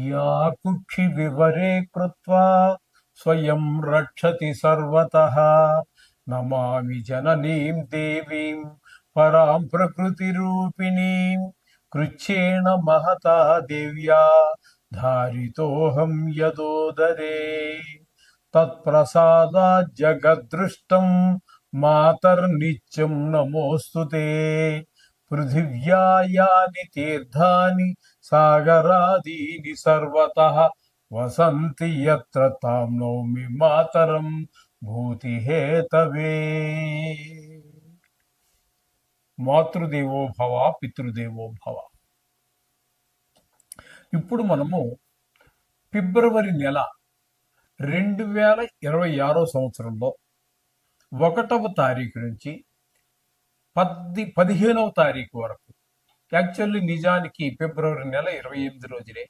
या कुक्षि विवरे कृत्वा स्वयं रक्षति सर्वतः। नमामि जननीं देवीं परां प्रकृतिरूपिणीं। कृच्छ्रेण महता देव्या धारितोऽहं यदोदरे। तत्प्रसादात् जगद्दृष्टं मातर्नित्यं नमोऽस्तु ते। पृथिव्या यानि तीर्थानि सागरादीनि सर्वतः वसन्ति यत्र तां नौमि मातरं भूतिहेतवे। మాతృదేవో భవ పితృదేవో భవ. ఇప్పుడు మనము ఫిబ్రవరి నెల 2026 సంవత్సరంలో 1వ తారీఖు నుంచి 15వ తారీఖు వరకు, యాక్చువల్లీ నిజానికి ఫిబ్రవరి నెల 28 రోజులే.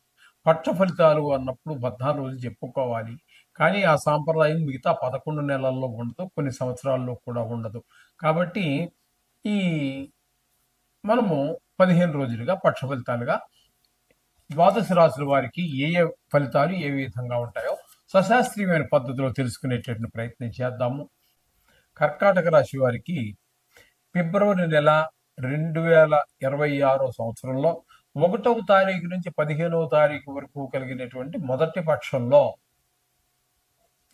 పక్ష ఫలితాలు అన్నప్పుడు 14 రోజులు చెప్పుకోవాలి. కానీ ఆ సాంప్రదాయం మిగతా 11 నెలల్లో ఉండదు, కొన్ని సంవత్సరాల్లో కూడా ఉండదు. కాబట్టి ఈ మనము 15 రోజులుగా పక్ష ఫలితాలుగా ద్వాదశ రాశుల వారికి ఏ ఏ ఫలితాలు ఏ విధంగా ఉంటాయో సశాస్త్రీయమైన పద్ధతిలో తెలుసుకునేటటువంటి ప్రయత్నం చేద్దాము. కర్కాటక రాశి వారికి ఫిబ్రవరి నెల 2026 సంవత్సరంలో 1వ తారీఖు నుంచి 15వ తారీఖు వరకు కలిగినటువంటి మొదటి పక్షంలో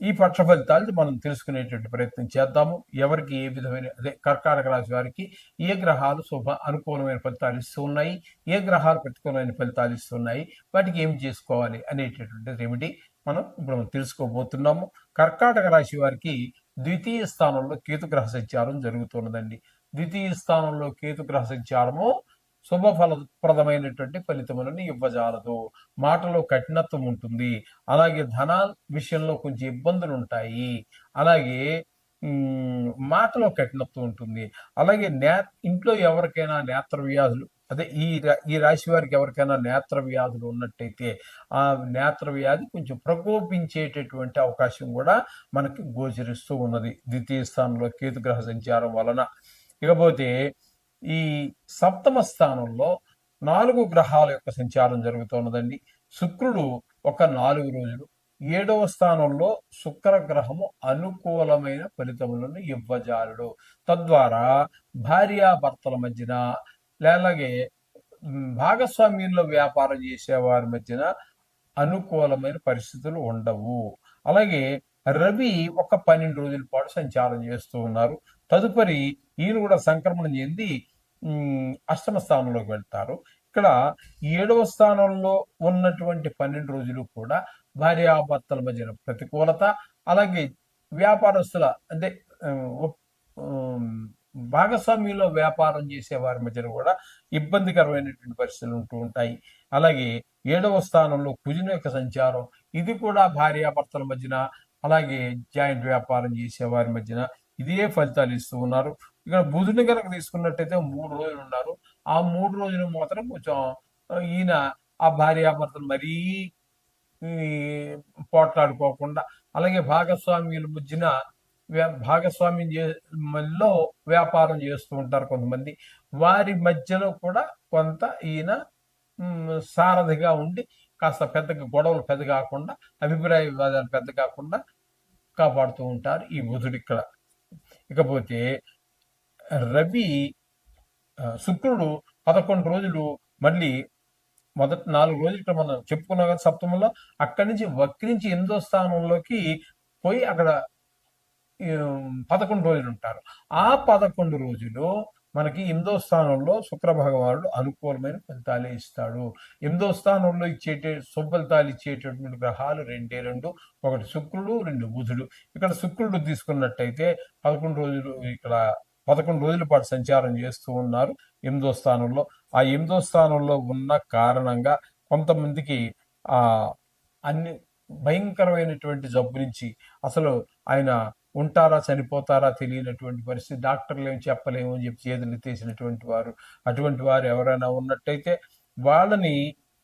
ఈ పక్ష ఫలితాలు మనం తెలుసుకునేటువంటి ప్రయత్నం చేద్దాము. ఎవరికి ఏ విధమైన కర్కాటక రాశి వారికి ఏ గ్రహాలు అనుకూలమైన ఫలితాలు ఇస్తూ ఉన్నాయి, ఏ గ్రహాలు ప్రతికూలమైన ఫలితాలు ఇస్తున్నాయి, వాటికి ఏం చేసుకోవాలి అనేటటువంటి రెమెడీ మనం ఇప్పుడు తెలుసుకోబోతున్నాము. కర్కాటక రాశి వారికి ద్వితీయ స్థానంలో కేతుగ్రహ సంచారం జరుగుతున్నదండి. ద్వితీయ స్థానంలో కేతుగ్రహ సంచారము శుభఫలప్రదమైనటువంటి ఫలితములను ఇవ్వజాలదు. మాటలో కఠినత్వం ఉంటుంది. అలాగే ధన విషయంలో కొంచెం ఇబ్బందులు ఉంటాయి. అలాగే మాటలో కఠినత్వం ఉంటుంది. అలాగే ఇంట్లో ఎవరికైనా నేత్ర వ్యాధులు, ఈ రాశి వారికి ఎవరికైనా నేత్ర వ్యాధులు ఉన్నట్టయితే ఆ నేత్ర వ్యాధి కొంచెం ప్రకోపించేటటువంటి అవకాశం కూడా మనకి గోచరిస్తూ ఉన్నది ద్వితీయ స్థానంలో కేతుగ్రహ సంచారం వలన. ఇకపోతే ఈ సప్తమ స్థానంలో 4 గ్రహాల యొక్క సంచారం జరుగుతున్నదండి. శుక్రుడు ఒక 4 రోజులు 7వ స్థానంలో శుక్ర గ్రహము అనుకూలమైన ఫలితములను ఇవ్వజాలడు. తద్వారా భార్యాభర్తల మధ్యన, అలాగే భాగస్వామ్యంలో వ్యాపారం చేసే వారి మధ్యన అనుకూలమైన పరిస్థితులు ఉండవు. అలాగే రవి ఒక 12 రోజుల పాటు సంచారం చేస్తూ ఉన్నారు. తదుపరి ఈయన కూడా సంక్రమణం చెంది అష్టమ స్థానంలోకి వెళ్తారు. ఇక్కడ 7వ స్థానంలో ఉన్నటువంటి 12 రోజులు కూడా భార్యాభర్తల మధ్యన ప్రతికూలత, అలాగే వ్యాపారస్తుల భాగస్వామ్యంలో వ్యాపారం చేసే వారి మధ్యన కూడా ఇబ్బందికరమైనటువంటి పరిస్థితులు ఉంటూ ఉంటాయి. అలాగే 7వ స్థానంలో కుజుని యొక్క సంచారం, ఇది కూడా భార్యాభర్తల మధ్యన, అలాగే జాయింట్ వ్యాపారం చేసే వారి మధ్యన ఇదే ఫలితాలు ఇస్తూ ఉన్నారు. ఇక్కడ బుధుని కనుక తీసుకున్నట్టయితే 3 రోజులు ఉన్నారు. ఆ 3 రోజులు మాత్రం కొంచెం ఈయన ఆ భార్యాభర్తలు మరీ పోట్లాడుకోకుండా, అలాగే భాగస్వామ్యుల మధ్యన భాగస్వామ్యంలో వ్యాపారం చేస్తూ ఉంటారు కొంతమంది, వారి మధ్యలో కూడా కొంత ఈయన సారథిగా ఉండి కాస్త పెద్దగా గొడవలు పెద్ద కాకుండా, అభిప్రాయ వివాదాలు పెద్ద కాకుండా కాపాడుతూ ఉంటారు ఈ బుధుడు ఇక్కడ. ఇకపోతే రవి శుక్రుడు 11 రోజులు, మళ్ళీ మొదటి 4 రోజులు ఇక్కడ మనం చెప్పుకున్నాం కదా సప్తమంలో, అక్కడి నుంచి వక్రించి 8వ స్థానంలోకి పోయి అక్కడ 11 రోజులు ఉంటారు. ఆ 11 రోజులు మనకి 8వ స్థానంలో శుక్ర భగవానుడు అనుకూలమైన ఫలితాలే ఇస్తాడు. 8వ స్థానంలో ఫలితాలు ఇచ్చేటటువంటి గ్రహాలు 2, ఒకటి శుక్రుడు, 2 బుధుడు. ఇక్కడ శుక్రుడు తీసుకున్నట్టయితే 11 రోజులు, ఇక్కడ 11 రోజుల పాటు సంచారం చేస్తూ ఉన్నారు 8వ స్థానంలో. ఆ 8వ స్థానంలో ఉన్న కారణంగా కొంతమందికి అన్ని భయంకరమైనటువంటి జబ్బు నుంచి, అసలు ఆయన ఉంటారా చనిపోతారా తెలియనటువంటి పరిస్థితి, డాక్టర్లు ఏం చెప్పలేము అని చెప్పి చేతులు తీసినటువంటి వారు, అటువంటి వారు ఎవరైనా ఉన్నట్టయితే వాళ్ళని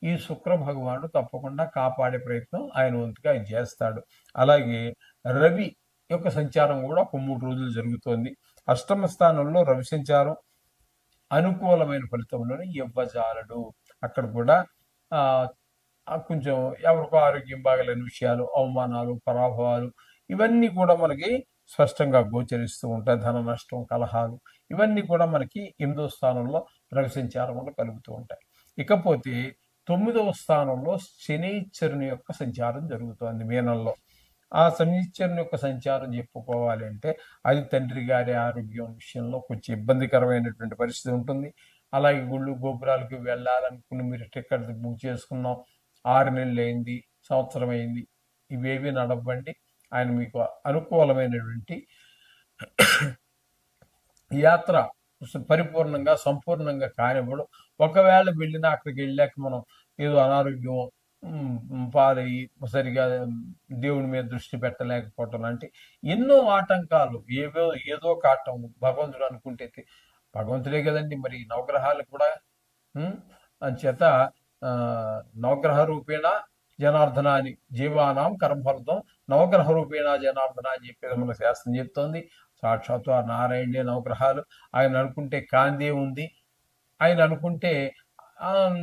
ఈ శుక్ర భగవానుడు తప్పకుండా కాపాడే ప్రయత్నం ఆయన వంతుగా ఆయన చేస్తాడు. అలాగే రవి యొక్క సంచారం కూడా ఒక 3 రోజులు జరుగుతోంది. అష్టమ స్థానంలో రవి సంచారం అనుకూలమైన ఫలితములను ఇవ్వజాలడు. అక్కడ కూడా కొంచెం ఎవరికో ఆరోగ్యం బాగలేని విషయాలు, అవమానాలు, పరాభవాలు ఇవన్నీ కూడా మనకి స్పష్టంగా గోచరిస్తూ ఉంటాయి. ధన నష్టం, కలహాలు ఇవన్నీ కూడా మనకి 8వ స్థానంలో రవి సంచారం వల్ల కలుగుతూ ఉంటాయి. ఇకపోతే 9వ స్థానంలో శనీశ్వరుని యొక్క సంచారం జరుగుతోంది మీనంలో. ఆ శనీశ్వరుని యొక్క సంచారం చెప్పుకోవాలి అంటే అది తండ్రి గారి ఆరోగ్యం విషయంలో కొంచెం ఇబ్బందికరమైనటువంటి పరిస్థితి ఉంటుంది. అలాగే గుళ్ళు గోపురాలకు వెళ్ళాలనుకుని మీరు టికెట్ బుక్ చేసుకున్నాం, 6 నెలలు అయింది, సంవత్సరం అయింది, ఇవేవి నడవండి. ఆయన మీకు అనుకూలమైనటువంటి యాత్ర పరిపూర్ణంగా సంపూర్ణంగా కానివ్వడు. ఒకవేళ వెళ్ళినా అక్కడికి వెళ్ళాక మనం ఏదో అనారోగ్యం పాలయ్యి సరిగా దేవుని మీద దృష్టి పెట్టలేకపోవటం లాంటి ఎన్నో ఆటంకాలు, ఏదో ఒక ఆటం భగవంతుడు అనుకుంటే భగవంతుడే కదండి మరి నవగ్రహాలు కూడా. అంచేత నవగ్రహ రూపేణ జనార్దన అని జీవానాం కర్మఫలితం నవగ్రహ రూపేణ జనార్దన అని చెప్పేది మన శాస్త్రం చెప్తోంది. సాక్షాత్తు ఆ నారాయణే నవగ్రహాలు. ఆయన అనుకుంటే కాందే ఉంది, ఆయన అనుకుంటే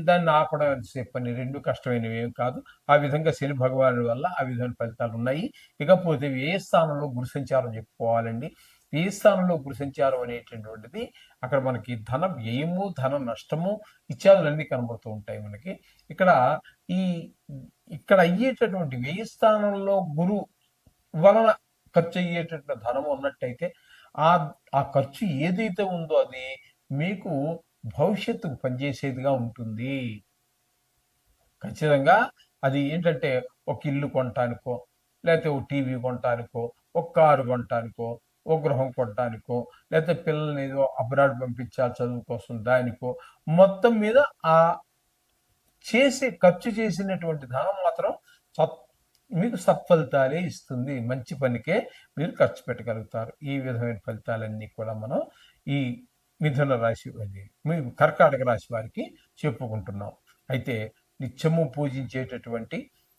దాన్ని ఆపడం పని, రెండు కష్టమైనవి ఏం కాదు. ఆ విధంగా శని భగవానుడి వల్ల ఆ విధమైన ఫలితాలు ఉన్నాయి. ఇకపోతే వ్యయ స్థానంలో గురు సంచారం చెప్పుకోవాలండి. వ్యయ స్థానంలో గురు సంచారం అనేటటువంటిది అక్కడ మనకి ధన వ్యయము, ధన నష్టము ఇత్యాదులన్నీ కనబడుతూ ఉంటాయి మనకి. ఇక్కడ అయ్యేటటువంటి వ్యయ స్థానంలో గురు వలన ఖర్చు అయ్యేటటువంటి ధనం ఉన్నట్టయితే ఆ ఖర్చు ఏదైతే ఉందో అది మీకు భవిష్యత్తుకు పనిచేసేదిగా ఉంటుంది. ఖచ్చితంగా అది ఏంటంటే ఒక ఇల్లు కొనటానికో, లేకపోతే ఒక టీవీ కొనటానికో, ఒక కారు కొనటానికో, ఒక గృహం కొనటానికో, లేకపోతే పిల్లల్ని ఏదో అబ్రాడ్ పంపించాలి చదువు కోసం దానికో, మొత్తం మీద ఆ ఖర్చు చేసినటువంటి ధనం మాత్రం మీకు సత్ఫలితాలే ఇస్తుంది. మంచి పనికే మీరు ఖర్చు పెట్టగలుగుతారు. ఈ విధమైన ఫలితాలన్నీ కూడా మనం ఈ మిథున రాశి కర్కాటక రాశి వారికి చెప్పుకుంటున్నాం. అయితే నిత్యము పూజించేటటువంటి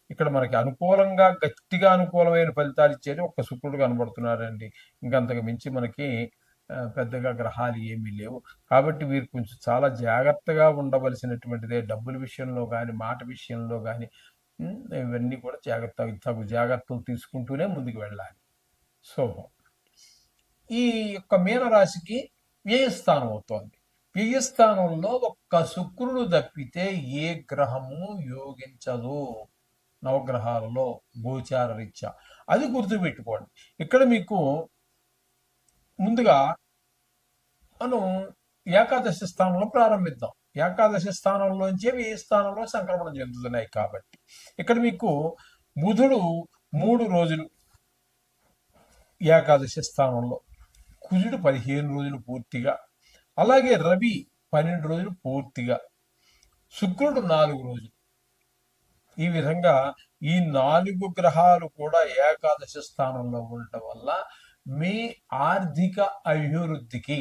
ఇక్కడ మనకి అనుకూలంగా గట్టిగా అనుకూలమైన ఫలితాలు ఇచ్చేది ఒక్క శుక్రుడు కనబడుతున్నారండి. ఇంకంతకు మించి మనకి పెద్దగా గ్రహాలు ఏమీ లేవు. కాబట్టి వీరు కొంచెం చాలా జాగ్రత్తగా ఉండవలసినటువంటిదే. డబ్బుల విషయంలో కానీ, మాట విషయంలో కానీ ఇవన్నీ కూడా జాగ్రత్తలు తీసుకుంటూనే ముందుకు వెళ్ళాలి. సో ఈ యొక్క మీనరాశికి వ్యయస్థానం అవుతోంది. వ్యయస్థానంలో ఒక్క శుక్రుడు తప్పితే ఏ గ్రహము యోగించదు నవగ్రహాలలో గోచార రీత్యా. అది గుర్తుపెట్టుకోండి. ఇక్కడ మీకు ముందుగా మనం ఏకాదశి స్థానంలో ప్రారంభిద్దాం. ఏకాదశి స్థానంలోంచే వ్యయ స్థానంలో సంక్రమణం చెందుతున్నాయి. కాబట్టి ఇక్కడ మీకు బుధుడు 3 రోజులు ఏకాదశి స్థానంలో, కుజుడు 15 రోజులు పూర్తిగా, అలాగే రవి 12 రోజులు పూర్తిగా, శుక్రుడు 4 రోజులు. ఈ విధంగా ఈ 4 గ్రహాలు కూడా ఏకాదశి స్థానంలో ఉండటం వల్ల మీ ఆర్థిక అభివృద్ధికి,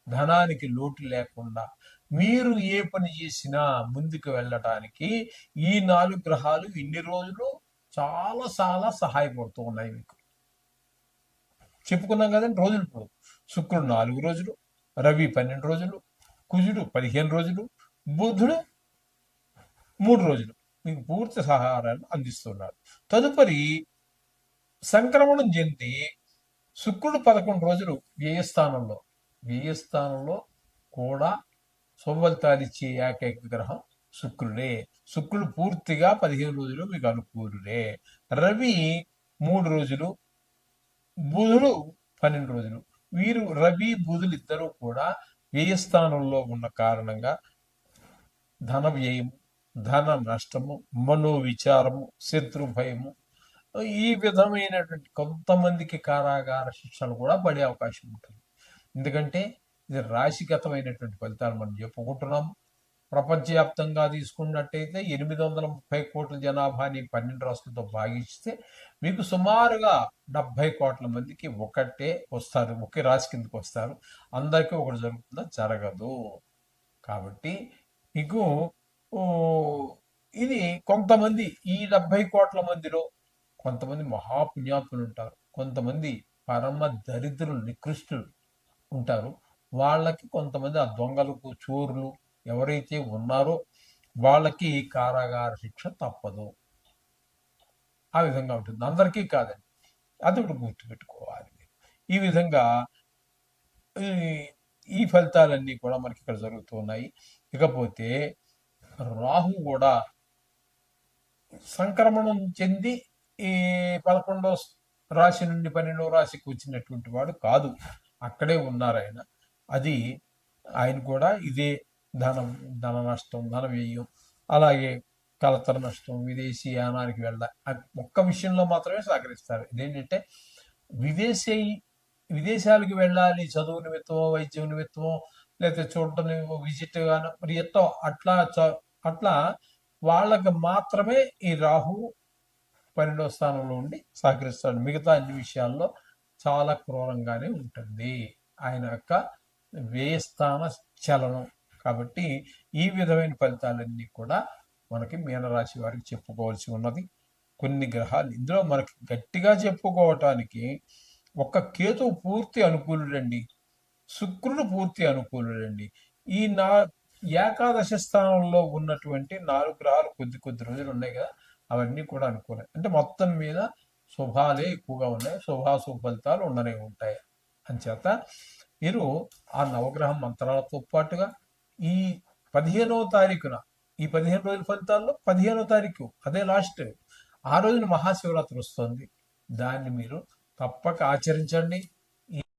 ధనానికి లోటు లేకుండా మీరు ఏ పని చేసినా ముందుకు వెళ్ళటానికి ఈ 4 గ్రహాలు ఇన్ని రోజులు చాలా చాలా సహాయపడుతూ ఉన్నాయి మీకు. చెప్పుకున్నాం కదండి రోజులు. ఇప్పుడు శుక్రుడు 4 రోజులు, రవి 12 రోజులు, కుజుడు 15 రోజులు, బుధుడు 3 రోజులు మీకు పూర్తి సహాయాన్ని అందిస్తున్నాడు. తదుపరి సంక్రమణం చెంది శుక్రుడు 11 రోజులు వ్యయస్థానంలో కూడా శుభఫలితాలిచ్చే ఏకైక గ్రహం శుక్రుడే. శుక్రుడు పూర్తిగా 15 రోజులు మీకు అనుకూలుడే. రవి 3 రోజులు, బుధుడు 12 రోజులు. వీరు రవి బుధులు ఇద్దరు కూడా వ్యయస్థానంలో ఉన్న కారణంగా ధన వ్యయము, ధన నష్టము, మనోవిచారము, శత్రు భయము, ఈ విధమైనటువంటి కొంతమందికి కారాగార శిక్షలు కూడా పడే అవకాశం ఉంటుంది. ఎందుకంటే ఇది రాశిగతమైనటువంటి ఫలితాలు మనం చెప్పుకుంటున్నాము. ప్రపంచవ్యాప్తంగా తీసుకున్నట్టయితే 830 కోట్ల జనాభాని 12 రాష్ట్రాలతో భాగిస్తే మీకు సుమారుగా 70 కోట్ల మందికి ఒకటే వస్తారు, ఒకే రాశి కిందకి వస్తారు. అందరికీ ఒకటి జరుగుతుందా? జరగదు. కాబట్టి మీకు ఇది కొంతమంది ఈ 70 కోట్ల మందిలో కొంతమంది మహాపుణ్యాత్ములు ఉంటారు, కొంతమంది పరమ దరిద్రులు నికృష్టులు ఉంటారు. వాళ్ళకి కొంతమంది ఆ దొంగలకు, చోరులు ఎవరైతే ఉన్నారో వాళ్ళకి కారాగార శిక్ష తప్పదు. ఆ విధంగా ఉంటుంది, అందరికీ కాదండి. అది కూడా గుర్తుపెట్టుకోవాలి. ఈ విధంగా ఈ ఈ ఫలితాలన్నీ కూడా మనకి ఇక్కడ జరుగుతూ ఉన్నాయి. ఇకపోతే రాహు కూడా సంక్రమణం చెంది ఈ 11వ రాశి నుండి 12వ రాశికి వచ్చినటువంటి వాడు కాదు, అక్కడే ఉన్నారు ఆయన. అది ఆయన కూడా ఇదే ధన నష్టం, ధన వ్యయం, అలాగే కలతర నష్టం, విదేశీ యానానికి ఒక్క విషయంలో మాత్రమే సహకరిస్తారు. ఇదేంటంటే విదేశీ విదేశాలకు వెళ్ళాలి, చదువు నిమిత్తమో వైద్యం నిమిత్తమో లేకపోతే చూడటం విజిట్ గాను మరి ఎట్టో అట్లా వాళ్ళకి మాత్రమే ఈ రాహు 12వ స్థానంలో ఉండి సహకరిస్తాడు. మిగతా అన్ని విషయాల్లో చాలా క్రూరంగానే ఉంటుంది ఆయన యొక్క వ్యయస్థాన చలనం. కాబట్టి ఈ విధమైన ఫలితాలన్నీ కూడా మనకి మీనరాశి వారికి చెప్పుకోవాల్సి ఉన్నది. కొన్ని గ్రహాలు ఇందులో మనకి గట్టిగా చెప్పుకోవటానికి ఒక్క కేతు పూర్తి అనుకూలుడండి, శుక్రుడు పూర్తి అనుకూలుడండి. ఈ ఏకాదశ స్థానంలో ఉన్నటువంటి 4 గ్రహాలు కొద్ది రోజులు ఉన్నాయి కదా, అవన్నీ కూడా అనుకూలం. అంటే మొత్తం మీద శుభాలే ఎక్కువగా ఉన్నాయి, శుభాశుభ ఫలితాలు ఉండనే ఉంటాయి. అంచేత మీరు ఆ నవగ్రహ మంత్రాలతో పాటుగా ఈ 15వ తారీఖున ఈ 15 రోజుల ఫలితాల్లో 15వ తారీఖు అదే లాస్ట్, ఆ రోజున మహాశివరాత్రి వస్తుంది. దాన్ని మీరు తప్పక ఆచరించండి.